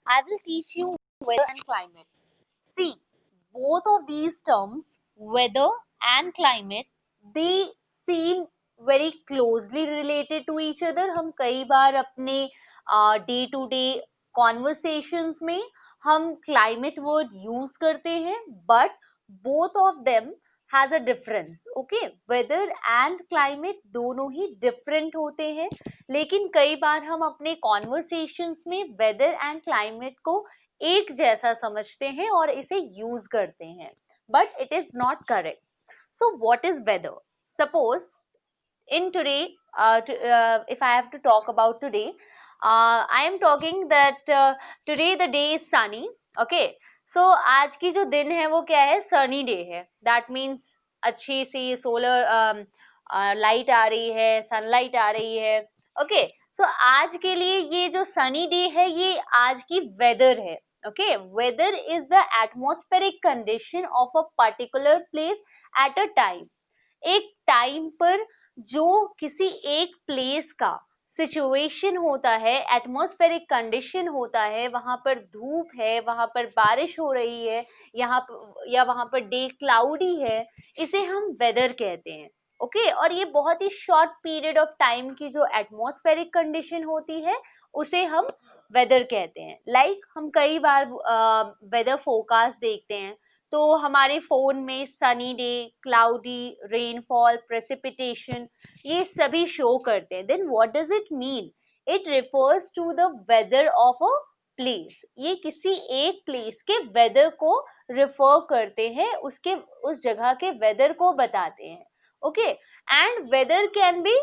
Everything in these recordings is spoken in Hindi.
I will teach you weather and climate. See, both of these terms, weather and climate, they seem very closely related to each other. हम कई बार अपने डे टू डे कॉन्वर्सेशंस में हम climate word use करते हैं, but both of them has a difference. Okay, weather and climate दोनों ही different होते हैं, लेकिन कई बार हम अपने कॉन्वर्सेशंस में weather and climate को एक जैसा समझते हैं और इसे यूज करते हैं, but it is not correct. So what is whether? Suppose in today, if I have to talk about today, I am talking that today the day is sunny. Okay, so आज की जो दिन है वो क्या है? sunny day है. That means अच्छी सी सोलर लाइट आ रही है, सनलाइट आ रही है. ओके, सो आज के लिए ये जो सनी डे है ये आज की वेदर है. Okay, weather is the atmospheric condition of a particular place at a time. एक टाइम पर जो किसी एक प्लेस का सिचुएशन होता है, एटमॉस्फेरिक कंडीशन होता है, वहां पर धूप है, वहां पर बारिश हो रही है, या वहां पर डे क्लाउडी है, इसे हम वेदर कहते हैं. ओके, और ये बहुत ही शॉर्ट पीरियड ऑफ टाइम की जो एटमॉस्फेरिक कंडीशन होती है उसे हम वेदर कहते हैं. लाइक हम कई बार वेदर फोरकास्ट देखते हैं तो हमारे फोन में sunny day, cloudy, rainfall, precipitation, ये सभी शो करते हैं. Then what does it mean? It refers to the weather of a place. ये किसी एक प्लेस के वेदर को रिफर करते हैं, उसके उस जगह के वेदर को बताते हैं. Okay, and weather can be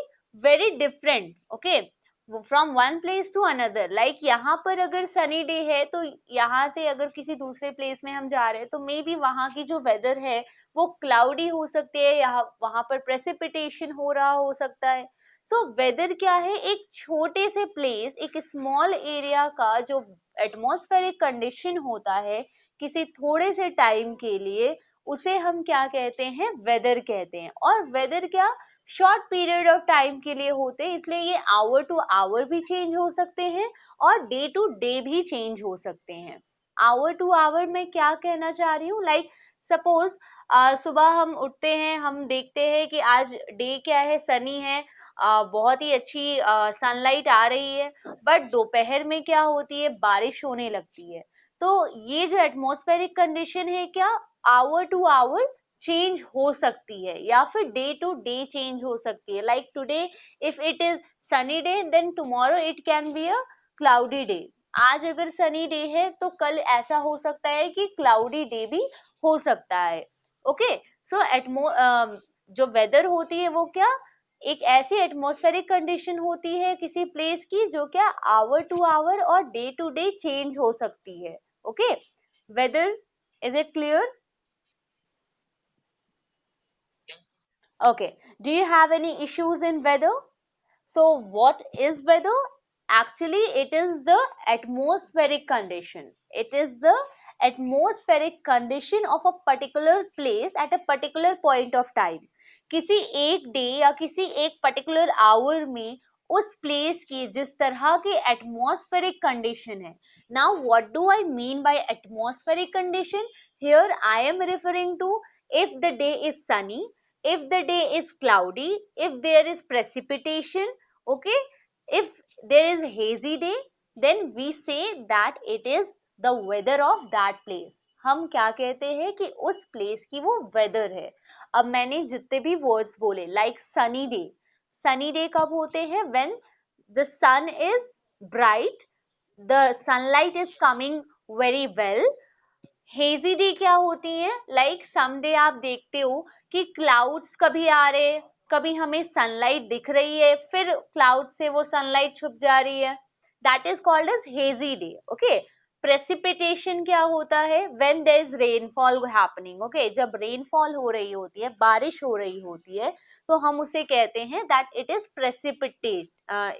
very different. Okay, from one place to another. Like यहाँ पर अगर सनी डे है तो यहाँ से अगर किसी दूसरे प्लेस में हम जा रहे हैं तो मे बी वहाँ की जो वेदर है वो क्लाउडी हो सकती है, यहाँ वहाँ पर प्रेसिपिटेशन हो रहा हो सकता है. सो वेदर क्या है? एक छोटे से प्लेस, एक स्मॉल एरिया का जो एटमॉस्फेरिक कंडीशन होता है किसी थोड़े से टाइम के लिए, उसे हम क्या कहते हैं? वेदर कहते हैं. और वेदर क्या शॉर्ट पीरियड ऑफ टाइम के लिए होते हैं, इसलिए ये आवर टू आवर भी चेंज हो सकते हैं और डे टू डे भी चेंज हो सकते हैं. आवर टू आवर में क्या कहना चाह रही हूँ? लाइक सपोज सुबह हम उठते हैं, हम देखते हैं कि आज डे क्या है? सनी है, बहुत ही अच्छी सनलाइट आ रही है, बट दोपहर में क्या होती है? बारिश होने लगती है. तो ये जो एटमॉस्फेरिक कंडीशन है क्या आवर टू आवर चेंज हो सकती है या फिर डे टू डे चेंज हो सकती है. Like today if it is sunny day, then tomorrow it can be a cloudy day. आज अगर सनी डे है तो कल ऐसा हो सकता है कि क्लाउडी डे भी हो सकता है. ओके, सो जो वेदर होती है वो क्या एक ऐसी एटमॉस्फेरिक कंडीशन होती है किसी प्लेस की जो क्या आवर टू आवर और डे टू डे चेंज हो सकती है. Okay, weather, is it clear? Okay, do you have any issues in weather? So what is weather? Actually, it is the atmospheric condition. It is the atmospheric condition of a particular place at a particular point of time. किसी एक डे या किसी एक पर्टिकुलर आवर में उस प्लेस की जिस तरह की एटमॉस्फेरिक कंडीशन है. Now what do I mean by atmospheric condition? Here I am referring to if the day is sunny, if the day is cloudy, if there is precipitation, okay, if there is hazy day, then we say that it is the weather of that place. हम क्या कहते हैं कि उस प्लेस की वो वेदर है. अब मैंने जितने भी वर्ड्स बोले like sunny day, sunny day कब होते हैं? When the sun is bright, the sunlight is coming very well. Hazy day क्या होती है? लाइक समडे आप देखते हो कि क्लाउड्स कभी आ रहे, कभी हमें सनलाइट दिख रही है, फिर क्लाउड से वो सनलाइट छुप जा रही है. That is called as hazy day. Okay, precipitation क्या होता है? When there is rainfall happening. Okay, जब रेनफॉल हो रही होती है, बारिश हो रही होती है, तो हम उसे कहते हैं दैट इट इज प्रेसिपिटेट.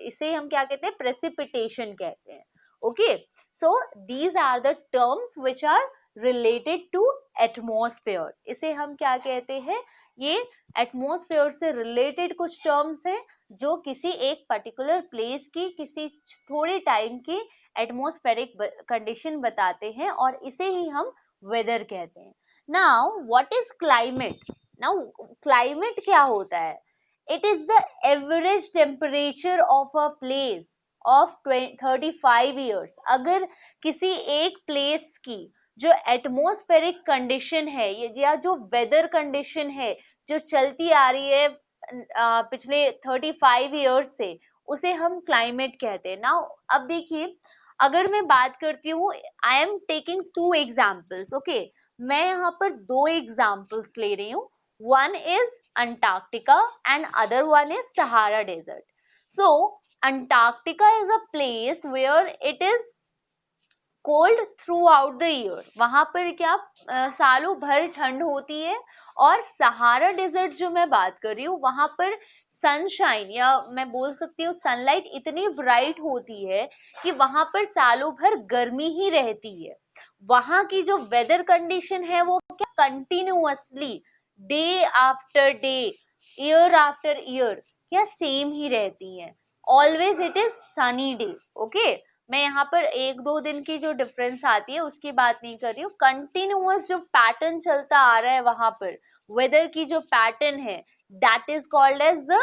इसे हम क्या कहते हैं? प्रेसिपिटेशन कहते हैं. Okay, so these are the terms which are related to atmosphere. इसे हम क्या कहते हैं, ये एटमॉस्फेयर से रिलेटेड कुछ टर्म्स हैं जो किसी एक पर्टिकुलर प्लेस की किसी थोड़े टाइम की एटमॉस्फेरिक कंडीशन बताते हैं और इसे ही हम वेदर कहते हैं। Now what is climate? Now climate क्या होता है? It is the average temperature of a place of 35 years. अगर किसी एक प्लेस की जो एटमॉस्फेरिक कंडीशन है या जो वेदर कंडीशन है जो चलती आ रही है पिछले 35 ईयर्स से, उसे हम क्लाइमेट कहते हैं। नाउ अब देखिए, अगर मैं बात करती हूँ, I am taking two examples, okay, मैं यहाँ पर दो एग्जाम्पल्स ले रही हूँ। One is Antarctica and other one is Sahara desert. So Antarctica is a place where it is cold throughout the year. वहां पर क्या सालों भर ठंड होती है। और सहारा डेजर्ट जो मैं बात कर रही हूँ, वहां पर सनशाइन या मैं बोल सकती हूँ सनलाइट इतनी ब्राइट होती है कि वहां पर सालों भर गर्मी ही रहती है। वहां की जो वेदर कंडीशन है वो क्या continuously day after day, year after year क्या सेम ही रहती है। Always it is sunny day. Okay, मैं यहाँ पर एक दो दिन की जो डिफरेंस आती है उसकी बात नहीं कर रही हूँ। कंटिन्यूअस जो पैटर्न चलता आ रहा है वहां पर वेदर की जो पैटर्न है, that is called as the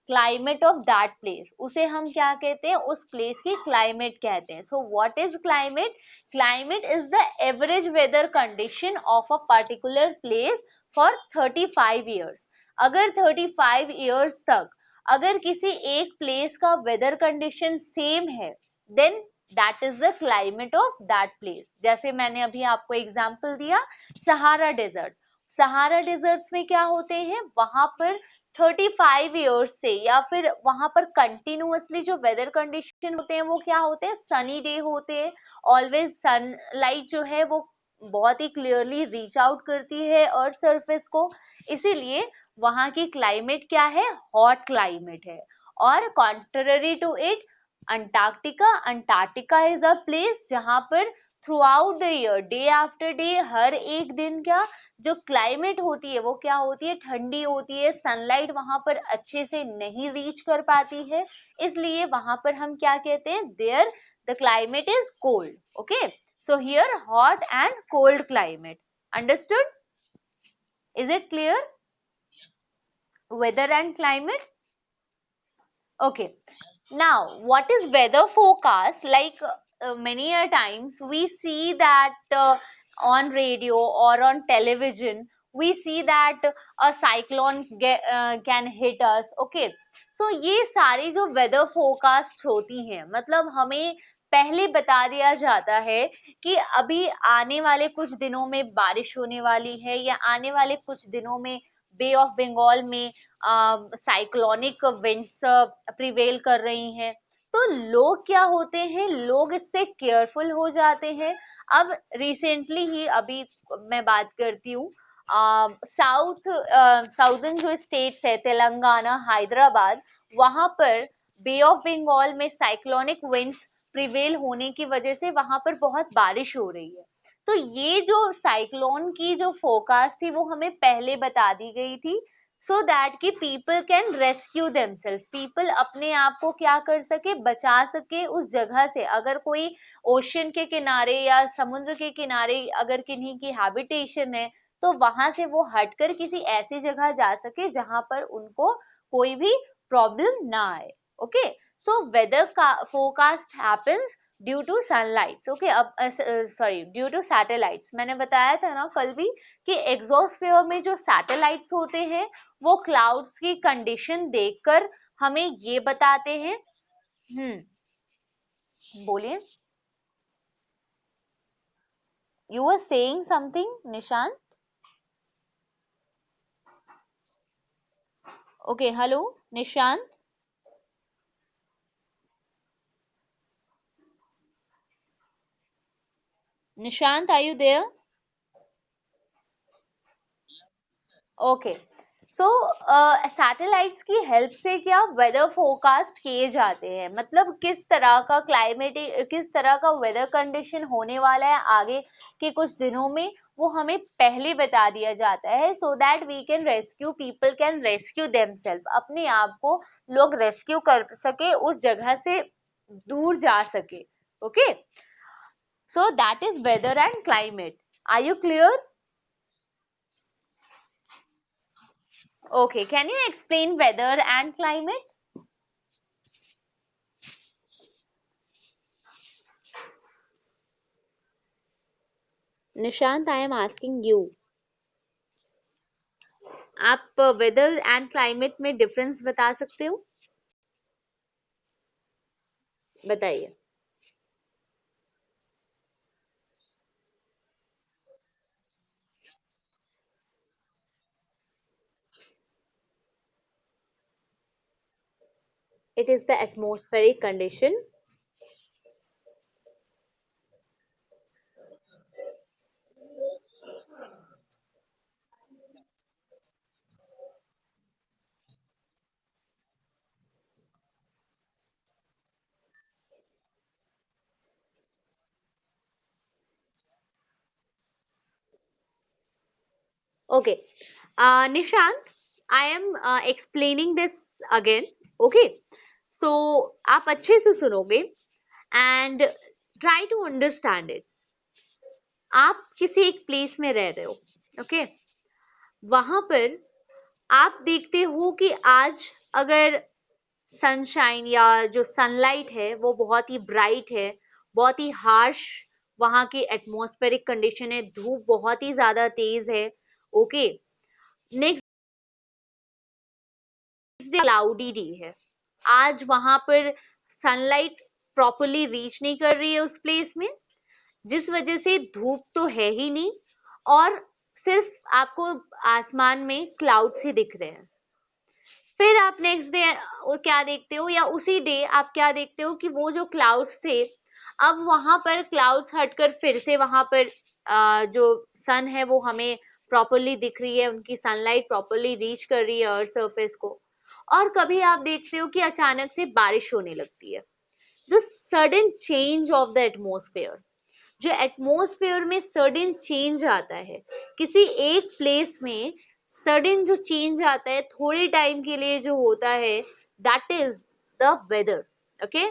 climate of that place. उसे हम क्या कहते हैं, उस प्लेस की क्लाइमेट कहते हैं। So what is climate? Climate is the average weather condition of a particular place for 35 years. अगर 35 ईयर्स तक अगर किसी एक प्लेस का वेदर कंडीशन सेम है, then that is the climate of that place. जैसे मैंने अभी आपको एग्जांपल दिया सहारा डेजर्ट। सहारा डेजर्ट्स में क्या होते हैं, वहां पर 35 ईयर्स से या फिर वहां पर कंटिन्यूअसली जो वेदर कंडीशन होते हैं वो क्या होते हैं, सनी डे होते हैं। ऑलवेज सनलाइट जो है वो बहुत ही क्लियरली रीच आउट करती है अर्थ सरफेस को, इसीलिए वहां की क्लाइमेट क्या है, हॉट क्लाइमेट है। और contrary to it Antarctica, Antarctica is a place जहां पर throughout the year day after day हर एक दिन क्या जो क्लाइमेट होती है वो क्या होती है, ठंडी होती है। सनलाइट वहां पर अच्छे से नहीं रीच कर पाती है, इसलिए वहां पर हम क्या कहते हैं, there the climate is cold. Okay, so here hot and cold climate. Understood? Is it clear? Weather and climate. Okay, now what is weather forecast? Like many a times we see that on radio or on television, we see that a cyclone can hit us. Okay, so ये सारी जो weather forecast होती हैं, मतलब हमें पहले बता दिया जाता है कि अभी आने वाले कुछ दिनों में बारिश होने वाली है या आने वाले कुछ दिनों में बे ऑफ बंगाल में साइक्लोनिक विंड्स प्रिवेल कर रही हैं। तो लोग क्या होते हैं, लोग इससे केयरफुल हो जाते हैं। अब रिसेंटली ही अभी मैं बात करती हूँ साउदर्न जो स्टेट्स है तेलंगाना हैदराबाद, वहां पर बे ऑफ बंगाल में साइक्लोनिक विंड्स प्रिवेल होने की वजह से वहां पर बहुत बारिश हो रही है। तो ये जो साइक्लोन की जो फोरकास्ट थी वो हमें पहले बता दी गई थी, सो दैट कि people can rescue themselves, people अपने आप को क्या कर सके, बचा सके उस जगह से। अगर कोई ओशन के किनारे या समुद्र के किनारे अगर किन्हीं की हैबिटेशन है, तो वहां से वो हटकर किसी ऐसी जगह जा सके जहां पर उनको कोई भी प्रॉब्लम ना आए। Okay, so weather forecast happens due to sunlights. Okay, अब सॉरी ड्यू टू सैटेलाइट्स। मैंने बताया था ना कल भी कि एग्जोस्फेयर में जो सैटेलाइट्स होते हैं वो क्लाउड्स की कंडीशन देखकर हमें ये बताते हैं। बोलिए, you are saying something Nishant. Okay, hello Nishant. Nishant, are you there? Okay, so satellites की हेल्प से क्या वेदर फोरकास्ट किए जाते हैं, मतलब किस तरह का क्लाइमेट, किस तरह का वेदर कंडीशन होने वाला है आगे के कुछ दिनों में, वो हमें पहले बता दिया जाता है, so that we can rescue, people can rescue themselves, अपने आप को लोग रेस्क्यू कर सके, उस जगह से दूर जा सके. Okay, so that is weather and climate. Are you clear? Okay, can you explain weather and climate? Nishant, I am asking you. आप वेदर एंड क्लाइमेट में डिफरेंस बता सकते हो? बताइए. It is the atmospheric condition. Okay. Nishant, I am explaining this again. Okay. So आप अच्छे से सुनोगे and try to understand it. आप किसी एक प्लेस में रह रहे हो, ओके? वहां पर आप देखते हो कि आज अगर सनशाइन या जो सनलाइट है वो बहुत ही ब्राइट है, बहुत ही हार्श वहां की एटमॉस्फेरिक कंडीशन है, धूप बहुत ही ज्यादा तेज है. Okay, next day cloudy day है, आज वहां पर सनलाइट प्रॉपरली रीच नहीं कर रही है उस प्लेस में, जिस वजह से धूप तो है ही नहीं और सिर्फ आपको आसमान में क्लाउड्स ही दिख रहे हैं. फिर आप नेक्स्ट डे क्या देखते हो, या उसी डे आप क्या देखते हो कि वो जो क्लाउड्स थे, अब वहां पर क्लाउड्स हटकर फिर से वहां पर जो सन है वो हमें प्रॉपरली दिख रही है, उनकी सनलाइट प्रॉपरली रीच कर रही है अर्थ सरफेस को. और कभी आप देखते हो कि अचानक से बारिश होने लगती है. The sudden change of the atmosphere, जो एटमॉस्फेयर में सडन चेंज आता है किसी एक प्लेस में, सडन जो चेंज आता है थोड़े टाइम के लिए जो होता है, that is the weather. Okay,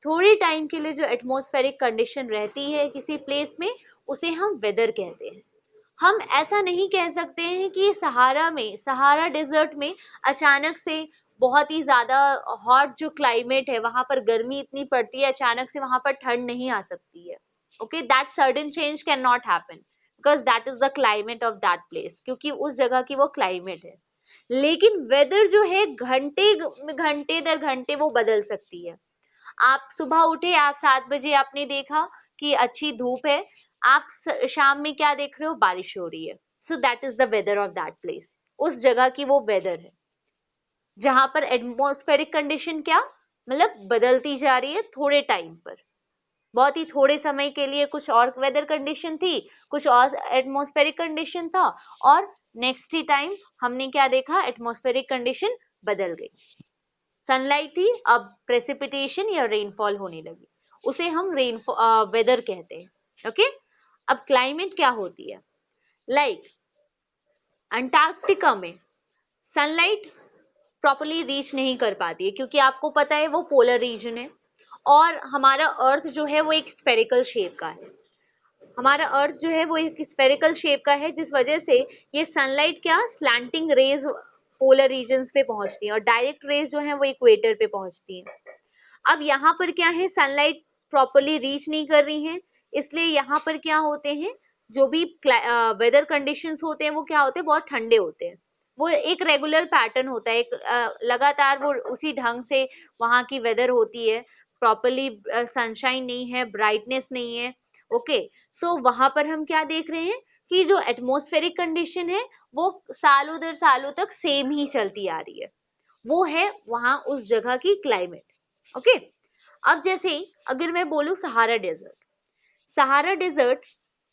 थोड़े टाइम के लिए जो एटमॉस्फेरिक कंडीशन रहती है किसी प्लेस में, उसे हम वेदर कहते हैं. हम ऐसा नहीं कह सकते हैं कि सहारा में, सहारा डेजर्ट में अचानक से बहुत ही ज्यादा हॉट जो क्लाइमेट है, वहां पर गर्मी इतनी पड़ती है, अचानक से वहां पर ठंड नहीं आ सकती है. Okay, that sudden change can not happen because that is the climate of that place, क्योंकि उस जगह की वो क्लाइमेट है. लेकिन वेदर जो है घंटे घंटे दर घंटे वो बदल सकती है. आप सुबह उठे, आप 7 बजे आपने देखा कि अच्छी धूप है, आप शाम में क्या देख रहे हो, बारिश हो रही है. So that is the weather of that place, उस जगह की वो वेदर है जहां पर एटमॉस्फेरिक कंडीशन क्या, मतलब बदलती जा रही है थोड़े टाइम पर. बहुत ही थोड़े समय के लिए कुछ और वेदर कंडीशन थी, कुछ और एटमॉस्फेरिक कंडीशन था, और नेक्स्ट ही टाइम हमने क्या देखा, एटमॉस्फेरिक कंडीशन बदल गई. सनलाइट थी, अब प्रेसिपिटेशन या रेनफॉल होने लगी, उसे हम रेन वेदर कहते हैं. ओके, अब क्लाइमेट क्या होती है, लाइक अंटार्कटिका में सनलाइट प्रॉपरली रीच नहीं कर पाती है, क्योंकि आपको पता है वो पोलर रीजन है, और हमारा अर्थ जो है वो एक स्फेरिकल शेप का है. हमारा अर्थ जो है वो एक स्फेरिकल शेप का है, जिस वजह से ये सनलाइट क्या, स्लैंटिंग रेज पोलर रीजन्स पे पहुंचती है, और डायरेक्ट रेज जो है वो इक्वेटर पे पहुंचती है. अब यहाँ पर क्या है, सनलाइट प्रॉपरली रीच नहीं कर रही है, इसलिए यहाँ पर क्या होते हैं, जो भी वेदर कंडीशंस होते हैं वो क्या होते हैं, बहुत ठंडे होते हैं. वो एक रेगुलर पैटर्न होता है, एक लगातार वो उसी ढंग से वहाँ की वेदर होती है, प्रॉपरली सनशाइन नहीं है, ब्राइटनेस नहीं है. ओके, सो वहां पर हम क्या देख रहे हैं कि जो एटमॉस्फेरिक कंडीशन है वो सालों दर सालों तक सेम ही चलती आ रही है, वो है वहां उस जगह की क्लाइमेट. ओके, अब जैसे अगर मैं बोलूं सहारा डेजर्ट, सहारा डेजर्ट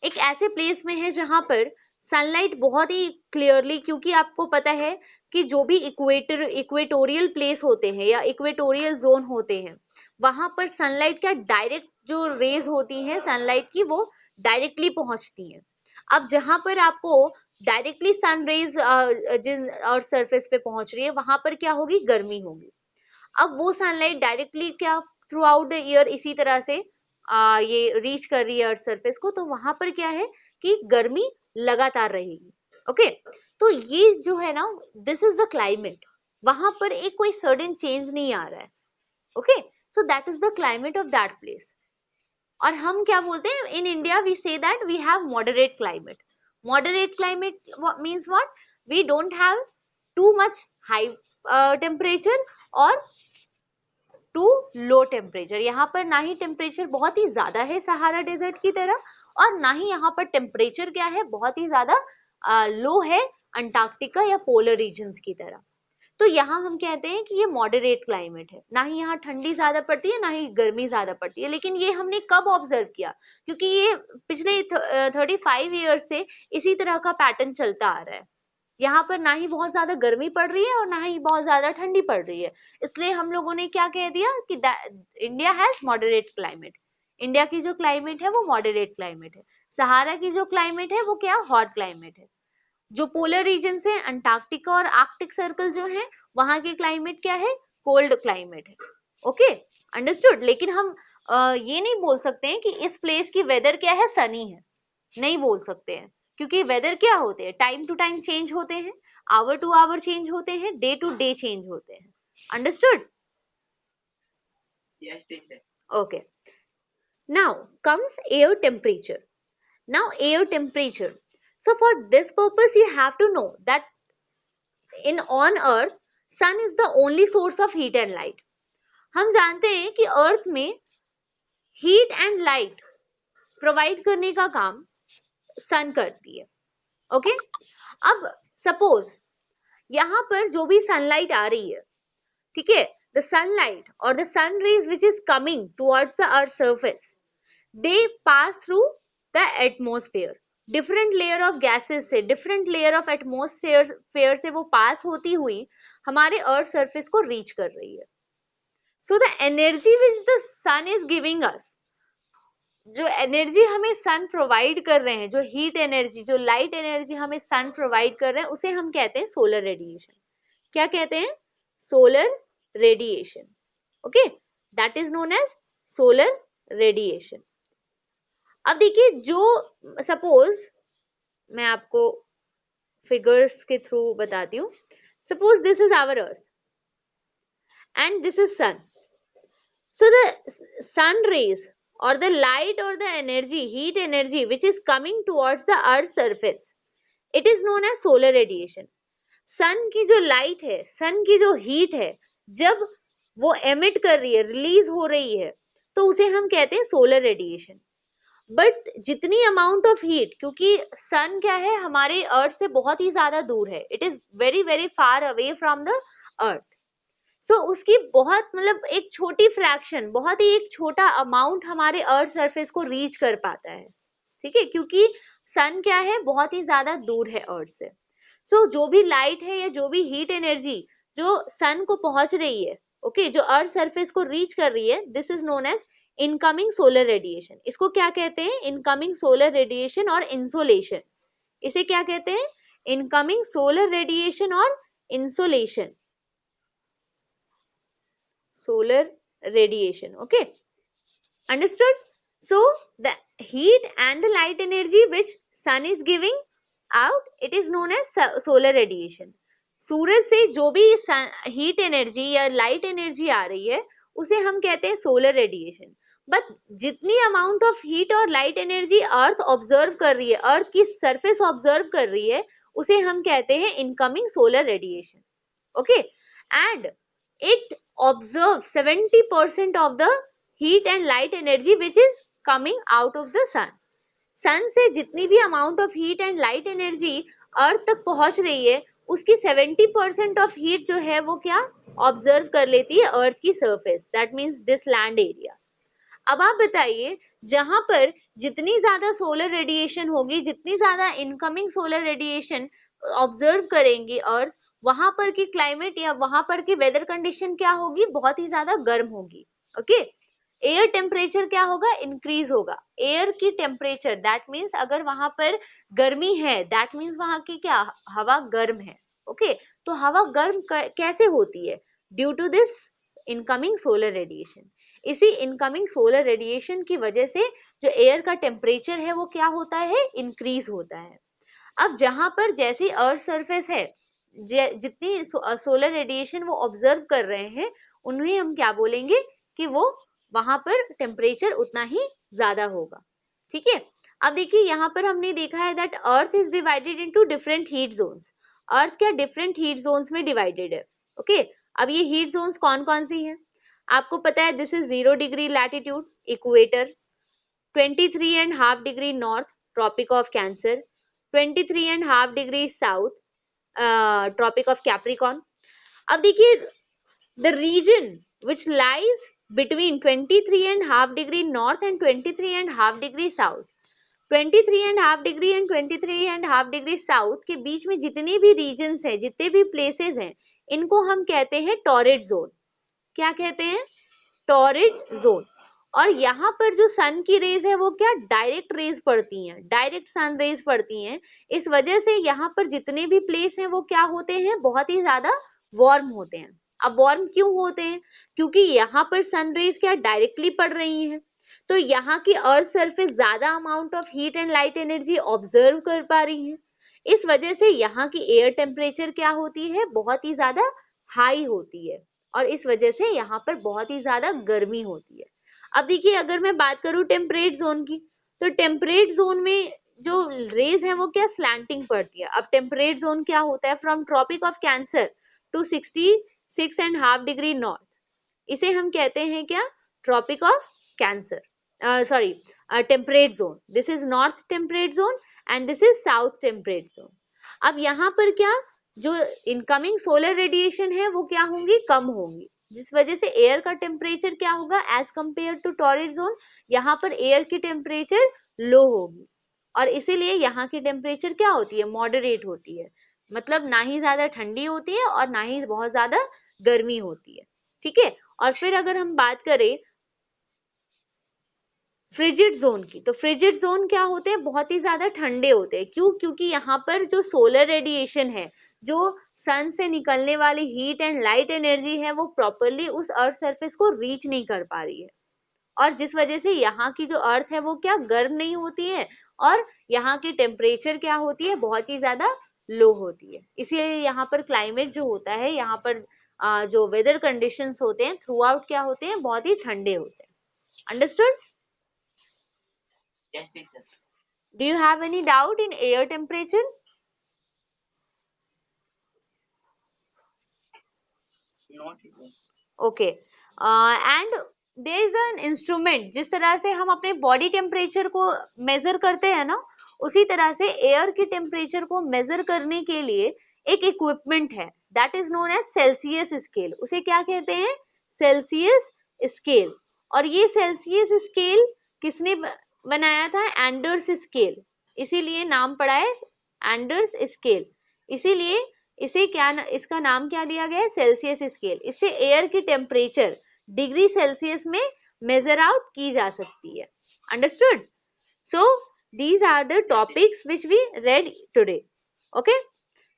एक ऐसे प्लेस में है जहां पर सनलाइट बहुत ही क्लियरली, क्योंकि आपको पता है कि जो भी इक्वेटोरियल प्लेस होते हैं या इक्वेटोरियल जोन होते हैं, वहां पर सनलाइट का डायरेक्ट जो रेज होती हैं सनलाइट की, वो डायरेक्टली पहुंचती हैं। अब जहां पर आपको डायरेक्टली सन रेज जिन और सरफेस पे पहुंच रही है, वहां पर क्या होगी, गर्मी होगी। अब वो सनलाइट डायरेक्टली क्या थ्रू आउट द ईयर इसी तरह से ये रीच कर रही है अर्थ सरफेस को, तो वहां पर क्या है कि गर्मी लगातार रहेगी। ओके, तो ये जो है ना, दिस इज द क्लाइमेट, वहां पर एक कोई सडन चेंज नहीं आ रहा है। Okay, so that is the climate of that place. और हम क्या बोलते हैं in India, we say that we have moderate climate. Moderate climate means what, we don't have too much high temperature और टू लो टेम्परेचर। यहाँ पर ना ही टेम्परेचर बहुत ही ज्यादा है सहारा डेजर्ट की तरह, और ना ही यहाँ पर टेम्परेचर क्या है, बहुत ही ज्यादा लो है अंटार्कटिका या पोलर रीजन्स की तरह। तो यहाँ हम कहते हैं कि ये मॉडरेट क्लाइमेट है, ना ही यहाँ ठंडी ज्यादा पड़ती है ना ही गर्मी ज्यादा पड़ती है। लेकिन ये हमने कब ऑब्जर्व किया, क्योंकि ये पिछले 35 ईयर्स से इसी तरह का पैटर्न चलता आ रहा है। यहाँ पर ना ही बहुत ज्यादा गर्मी पड़ रही है और ना ही बहुत ज्यादा ठंडी पड़ रही है, इसलिए हम लोगों ने क्या कह दिया कि India has moderate climate. India की जो क्लाइमेट है वो मॉडरेट क्लाइमेट है। सहारा की जो क्लाइमेट है वो क्या, हॉट क्लाइमेट है। जो पोलर रीजन है अंटार्कटिका और आर्कटिक सर्कल जो है, वहां की क्लाइमेट क्या है, कोल्ड क्लाइमेट है। Okay, understood. लेकिन हम ये नहीं बोल सकते हैं कि इस प्लेस की वेदर क्या है, सनी है, नहीं बोल सकते हैं, क्योंकि वेदर क्या होते हैं, टाइम टू टाइम चेंज होते हैं, आवर टू आवर चेंज होते हैं, डे टू डे चेंज होते हैं। Understood? Yes, teacher. Okay. Now comes air temperature. Now air temperature. So for this purpose you have to know that in on earth sun is the only source of heat and light. हम जानते हैं कि अर्थ में हीट एंड लाइट प्रोवाइड करने का काम सन करती है। ओके, अब सपोज यहाँ पर जो भी सनलाइट आ रही है, ठीक है, द सनलाइट और the sun rays which is coming towards the earth surface, they pass through the atmosphere. Different layer of gases से, डिफरेंट लेयर ऑफ एटमोस्फेयर से वो पास होती हुई हमारे अर्थ सरफेस को रीच कर रही है। So the energy which the sun is giving us, जो एनर्जी हमें सन प्रोवाइड कर रहे हैं, जो हीट एनर्जी, जो लाइट एनर्जी हमें सन प्रोवाइड कर रहे हैं, उसे हम कहते हैं सोलर रेडिएशन। क्या कहते हैं, solar radiation. Okay, that is known as solar radiation. अब देखिए, जो सपोज मैं आपको फिगर्स के थ्रू बताती हूँ। Suppose this is our earth and this is sun. So the sun rays or the light or the energy, heat energy which is coming towards the earth surface, it is known as solar radiation. सन की जो लाइट है, सन की जो हीट है, जब वो एमिट कर रही है, रिलीज हो रही है, तो उसे हम कहते हैं सोलर रेडिएशन। बट जितनी अमाउंट ऑफ हीट, क्योंकि सन क्या है, हमारे अर्थ से बहुत ही ज्यादा दूर है, it is very very far away from the earth. So उसकी बहुत मतलब एक छोटी फ्रैक्शन, बहुत ही एक छोटा अमाउंट हमारे अर्थ सरफेस को रीच कर पाता है। ठीक है, क्योंकि सन क्या है, बहुत ही ज्यादा दूर है अर्थ से। सो जो भी लाइट है या जो भी हीट एनर्जी जो सन को पहुंच रही है, ओके, जो अर्थ सरफेस को रीच कर रही है, this is known as incoming solar radiation. इसको क्या कहते हैं, इनकमिंग सोलर रेडिएशन और इंसोलेशन। इसे क्या कहते हैं, इनकमिंग सोलर रेडिएशन और insolation, solar radiation. Okay, understood? So the heat and the light energy which sun is giving out, it is known as solar radiation. सूरज से जो भी हीट एनर्जी या लाइट एनर्जी आ रही है, उसे हम कहते हैं सोलर रेडिएशन। बट जितनी अमाउंट ऑफ हीट और लाइट एनर्जी अर्थ ऑब्जर्व कर रही है, अर्थ की सरफेस ऑब्जर्व कर रही है, उसे हम कहते हैं incoming solar radiation. Okay, and it observes 70% of the heat and light energy which is coming out of the sun. सन से जितनी भी amount of heat and light energy अर्थ तक पहुंच रही है, उसकी 70% ऑफ हीट जो है वो क्या ऑब्जर्व कर लेती है अर्थ की surface, that means this land area. अब आप बताइए, जहां पर जितनी ज्यादा सोलर रेडिएशन होगी, जितनी ज्यादा इनकमिंग सोलर रेडिएशन ऑब्जर्व करेंगे अर्थ, वहां पर की क्लाइमेट या वहां पर की वेदर कंडीशन क्या होगी, बहुत ही ज्यादा गर्म होगी। ओके, एयर टेम्परेचर क्या होगा, इंक्रीज होगा। एयर की टेम्परेचर, दैट मीन्स अगर वहां पर गर्मी है, दैट मीन्स वहां की क्या, हवा गर्म है। ओके, तो हवा गर्म कैसे होती है, due to this incoming solar radiation. इसी इनकमिंग सोलर रेडिएशन की वजह से जो एयर का टेम्परेचर है वो क्या होता है, इंक्रीज होता है। अब जहां पर जैसी अर्थ सरफेस है, जितनी सोलर रेडिएशन वो ऑब्जर्व कर रहे हैं, उन्हें हम क्या बोलेंगे कि वो वहां पर टेम्परेचर उतना ही ज्यादा होगा। ठीक है, अब देखिए यहाँ पर हमने देखा है that earth is divided into different heat zones. Earth क्या डिफरेंट हीट जोन्स में डिवाइडेड है। ओके, अब ये हीट जोन्स कौन कौन सी है, आपको पता है, this is 0 degree latitude equator, 23.5 degree north tropic of Cancer, 23.5 degree south tropic of Capricorn. अब देखिए the region which lies between 23.5 degree north and 23.5 degree south, 23.5 degree and 23.5 degree south के बीच में जितनी भी रीजन्स हैं, जितने भी प्लेसेस हैं, इनको हम कहते हैं टॉरिड जोन। क्या कहते हैं, टॉरिड जोन। और यहाँ पर जो सन की रेज है वो क्या, डायरेक्ट रेज पड़ती हैं, डायरेक्ट सन रेज पड़ती हैं। इस वजह से यहाँ पर जितने भी प्लेस हैं वो क्या होते हैं, बहुत ही ज्यादा वार्म होते हैं। अब वार्म क्यों होते हैं, क्योंकि यहाँ पर सन रेज क्या डायरेक्टली पड़ रही हैं, तो यहाँ की अर्थ सरफेस ज्यादा amount of heat and light energy observe कर पा रही है। इस वजह से यहाँ की एयर टेम्परेचर क्या होती है, बहुत ही ज्यादा हाई होती है, और इस वजह से यहाँ पर बहुत ही ज्यादा गर्मी होती है। अब देखिए अगर मैं बात करूं टेम्परेट जोन की, तो टेम्परेट जोन में जो रेज है वो क्या स्लैंटिंग पड़ती है। अब टेम्परेट जोन क्या होता है, from tropic of Cancer to 66.5 degree north, इसे हम कहते हैं क्या, tropic of Cancer, sorry temperate zone. This is north temperate zone and this is south temperate zone. अब यहाँ पर क्या, जो इनकमिंग सोलर रेडिएशन है वो क्या होंगी, कम होंगी, जिस वजह से एयर का टेम्परेचर क्या होगा, as compare to torrid zone, यहाँ पर एयर की टेम्परेचर लो होगी, और इसीलिए यहाँ की टेम्परेचर क्या होती है, मॉडरेट होती है, मतलब ना ही ज्यादा ठंडी होती है और ना ही बहुत ज्यादा गर्मी होती है। ठीक है, और फिर अगर हम बात करें फ्रिजिड जोन की, तो फ्रिजिड जोन क्या होते हैं, बहुत ही ज्यादा ठंडे होते हैं। क्यों, क्योंकि यहाँ पर जो सोलर रेडिएशन है, जो सन से निकलने वाली हीट एंड लाइट एनर्जी है, वो प्रॉपरली उस अर्थ सरफेस को रीच नहीं कर पा रही है, और जिस वजह से यहाँ की जो अर्थ है वो क्या गर्म नहीं होती है, और यहाँ की टेम्परेचर क्या होती है, बहुत ही ज्यादा लो होती है। इसीलिए यहाँ पर क्लाइमेट जो होता है, यहाँ पर जो वेदर कंडीशंस होते हैं थ्रू आउट क्या होते हैं, बहुत ही ठंडे होते हैं। Understood? Yes, teacher. Do you have any doubt in air temperature? Not even. Okay. And there is an instrument, जिस तरह से हम अपने बॉडी टेम्परेचर को मेजर करते हैं ना, उसी तरह से एयर की टेम्परेचर को मेजर करने के लिए एक इक्विपमेंट है, that is known as Celsius scale. उसे क्या कहते हैं, सेल्सियस स्केल। और ये सेल्सियस स्केल किसने बनाया था, एंडर्स स्केल, इसीलिए नाम पड़ा है एंडर्स स्केल। इसीलिए इसे क्या, इसका नाम क्या दिया गया है, सेल्सियस स्केल। इससे एयर की टेम्परेचर डिग्री सेल्सियस में मेजर आउट की जा सकती है। Understood? So these are the topics which we read today. Okay,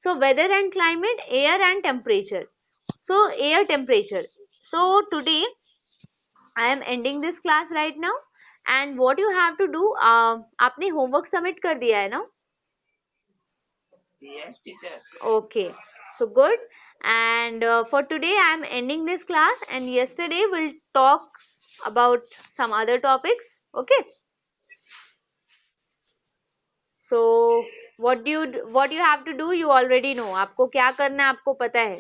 so weather and climate, air and temperature. So air temperature, so today I am ending this class right now, and what you have to do, आपने homework submit कर दिया है ना? Yes, teacher. Okay, so good. And for today I am ending this class, and yesterday we'll talk about some other topics. Okay, so what you have to do, you already know. आपको क्या करना है आपको पता है.